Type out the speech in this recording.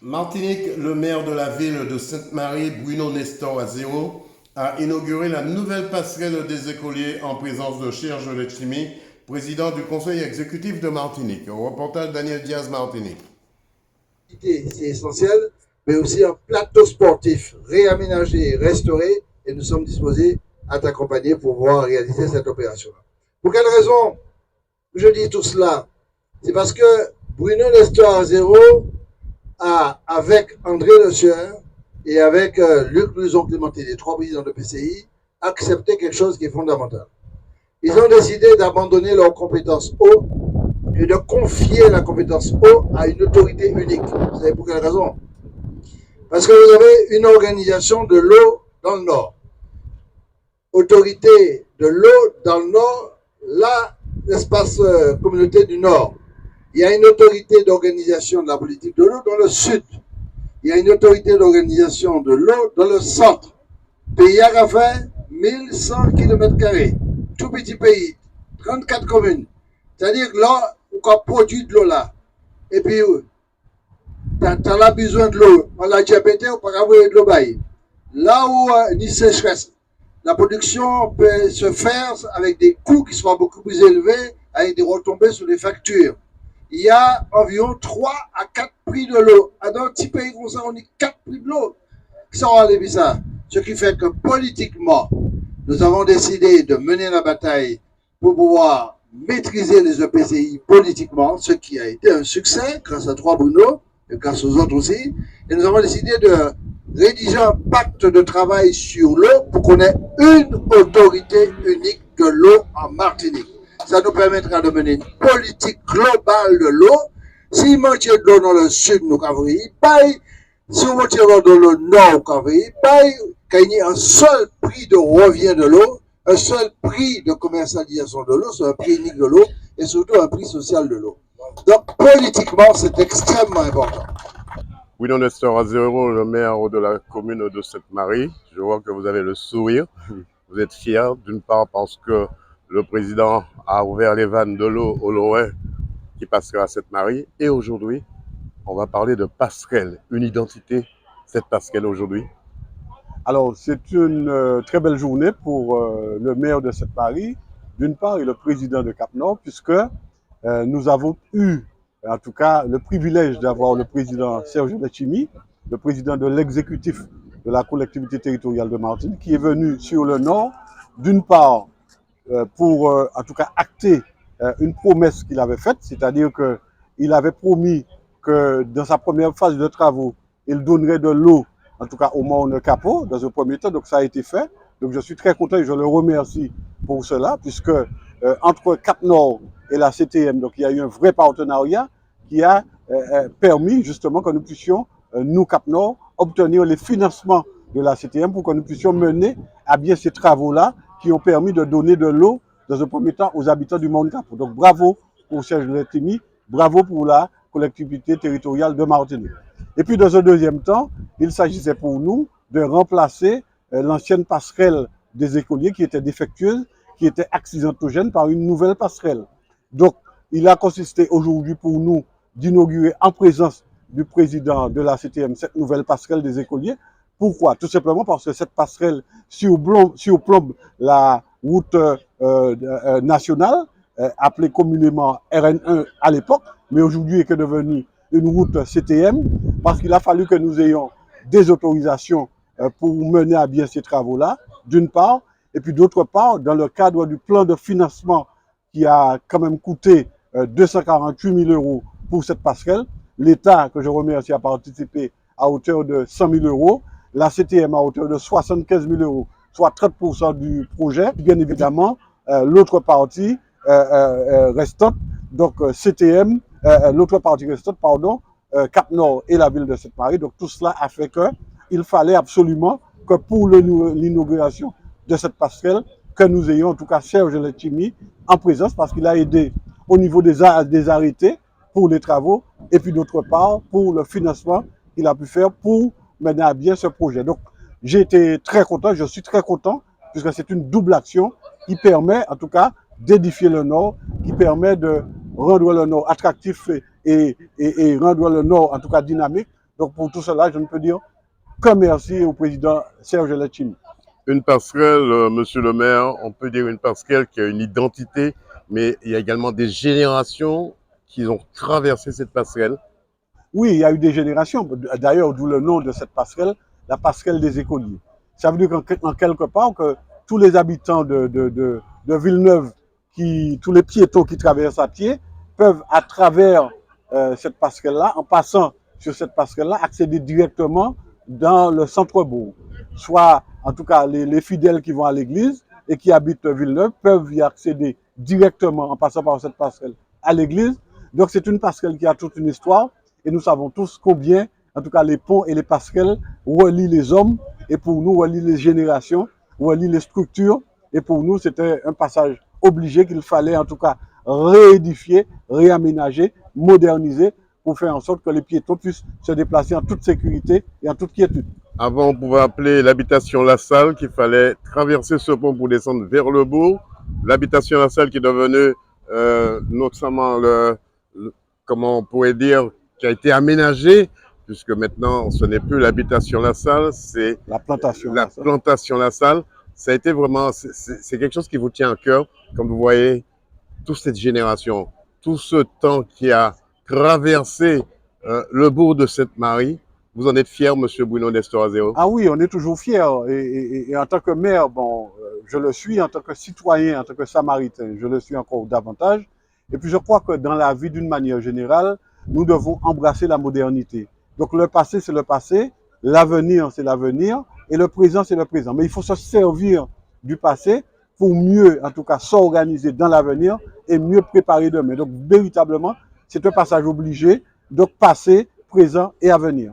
Martinique, le maire de la ville de Sainte-Marie, Bruno Nestor Azero, a inauguré la nouvelle passerelle des écoliers en présence de Serge Letchimy, président du conseil exécutif de Martinique. Au reportage Daniel Diaz, Martinique. C'est essentiel, mais aussi un plateau sportif réaménagé, restauré, et nous sommes disposés à t'accompagner pour pouvoir réaliser cette opération. Pour quelle raison je dis tout cela? C'est parce que Bruno Nestor Zéro a, avec André Le Sueur et avec Luc Luson Clémenté, les trois présidents de PCI, accepté quelque chose qui est fondamental. Ils ont décidé d'abandonner leurs compétences eau et de confier la compétence eau à une autorité unique. Vous savez pour quelle raison? Parce que vous avez une organisation de l'eau dans le Nord. Autorité de l'eau dans le Nord, l'espace communauté du Nord. Il y a une autorité d'organisation de la politique de l'eau dans le Sud. Il y a une autorité d'organisation de l'eau dans le Centre. Pays à fait 1100 km². Tout petit pays, 34 communes. C'est-à-dire que là, on produit de l'eau là. Et puis, tu as besoin de l'eau. On l'a déjà pété, on peut avoir de l'eau. Là où ni sécheresse, la production peut se faire avec des coûts qui sont beaucoup plus élevés, avec des retombées sur les factures. Il y a environ 3 à 4 prix de l'eau. Dans un petit pays comme ça, on a 4 prix de l'eau qui sont enlevés ça. Ce qui fait que politiquement, nous avons décidé de mener la bataille pour pouvoir maîtriser les EPCI politiquement, ce qui a été un succès grâce à trois Bruno et grâce aux autres aussi. Et nous avons décidé de rédiger un pacte de travail sur l'eau pour qu'on ait une autorité unique de l'eau en Martinique. Ça nous permettra de mener une politique globale de l'eau. Si manque de l'eau dans le sud, nous avons si on manque de l'eau dans le nord, nous avons qu'il y ait un seul prix de revient de l'eau, un seul prix de commercialisation de l'eau, c'est un prix unique de l'eau et surtout un prix social de l'eau. Donc politiquement, c'est extrêmement important. Bruno Nestor Azero, le maire de la commune de Sainte-Marie. Je vois que vous avez le sourire. Vous êtes fier, d'une part parce que le président a ouvert les vannes de l'eau au loin qui passera à Sainte-Marie. Et aujourd'hui, on va parler de passerelle, une identité, cette passerelle aujourd'hui. Alors, c'est une très belle journée pour le maire de Sainte-Marie, d'une part, et le président de Cap-Nord, puisque nous avons eu, en tout cas, le privilège d'avoir le président Serge Letchimy, le président de l'exécutif de la collectivité territoriale de Martinique, qui est venu sur le Nord, d'une part, pour, en tout cas, acter une promesse qu'il avait faite, c'est-à-dire qu'il avait promis que dans sa première phase de travaux, il donnerait de l'eau, en tout cas au Morne Capot, dans un premier temps, donc ça a été fait. Donc je suis très content et je le remercie pour cela, puisque entre Cap-Nord et la CTM, donc il y a eu un vrai partenariat qui a permis justement que nous puissions, nous Cap-Nord, obtenir les financements de la CTM pour que nous puissions mener à bien ces travaux-là qui ont permis de donner de l'eau dans un premier temps aux habitants du Morne Capot. Donc bravo pour Serge Letchimy, bravo pour la collectivité territoriale de Martinique. Et puis dans un deuxième temps, il s'agissait pour nous de remplacer l'ancienne passerelle des écoliers qui était défectueuse, qui était accidentogène par une nouvelle passerelle. Donc il a consisté aujourd'hui pour nous d'inaugurer en présence du président de la CTM cette nouvelle passerelle des écoliers. Pourquoi? Tout simplement parce que cette passerelle surplombe la route nationale, appelée communément RN1 à l'époque, mais aujourd'hui est devenue une route CTM, parce qu'il a fallu que nous ayons des autorisations pour mener à bien ces travaux-là, d'une part, et puis d'autre part, dans le cadre du plan de financement qui a quand même coûté 248 000 € pour cette passerelle, l'État, que je remercie, a participé à hauteur de 100 000 €, la CTM à hauteur de 75 000 €, soit 30% du projet. Bien évidemment, l'autre partie restante, donc CTM, l'autre partie restante, pardon, Cap-Nord et la ville de Sainte-Marie. Donc tout cela a fait qu'il fallait absolument que pour l'inauguration de cette passerelle, que nous ayons en tout cas Serge Letchimy en présence, parce qu'il a aidé au niveau des arrêtés pour les travaux, et puis d'autre part pour le financement qu'il a pu faire pour mener à bien ce projet. Donc j'ai été très content, je suis très content, puisque c'est une double action qui permet en tout cas d'édifier le Nord, qui permet de rendre le Nord attractif et rendre le Nord en tout cas dynamique. Donc pour tout cela, je ne peux dire que merci au président Serge Letchimy. Une passerelle, monsieur le maire, on peut dire une passerelle qui a une identité, mais il y a également des générations qui ont traversé cette passerelle. Oui, il y a eu des générations. D'ailleurs, d'où le nom de cette passerelle, la passerelle des écoliers. Ça veut dire qu'en quelque part, que tous les habitants de Villeneuve, tous les piétons qui traversent à pied, peuvent, à travers cette passerelle-là, en passant sur cette passerelle-là, accéder directement dans le centre-bourg. Soit, en tout cas, les fidèles qui vont à l'église et qui habitent Villeneuve peuvent y accéder directement en passant par cette passerelle à l'église. Donc, c'est une passerelle qui a toute une histoire. Et nous savons tous combien, en tout cas, les ponts et les passerelles relient les hommes et pour nous, relient les générations, relient les structures. Et pour nous, c'était un passage obligé qu'il fallait, en tout cas, réédifier, réaménager, moderniser pour faire en sorte que les piétons puissent se déplacer en toute sécurité et en toute quiétude. Avant, on pouvait appeler l'habitation La Salle, qu'il fallait traverser ce pont pour descendre vers le bourg. L'habitation La Salle qui est devenue notamment comment on pourrait dire, qui a été aménagée, puisque maintenant ce n'est plus l'habitation La Salle, c'est la plantation La Salle. Ça a été vraiment, c'est quelque chose qui vous tient à cœur, comme vous voyez, toute cette génération, tout ce temps qui a traversé le bourg de Sainte-Marie. Vous en êtes fier, monsieur Bruno Nestorazero? Ah oui, on est toujours fier. Et en tant que maire, bon, je le suis, en tant que citoyen, en tant que samaritain, je le suis encore davantage. Et puis je crois que dans la vie d'une manière générale, nous devons embrasser la modernité. Donc le passé, c'est le passé, l'avenir, c'est l'avenir, et le présent, c'est le présent. Mais il faut se servir du passé pour mieux, en tout cas, s'organiser dans l'avenir et mieux préparer demain. Donc véritablement, c'est un passage obligé, donc passé, présent et avenir.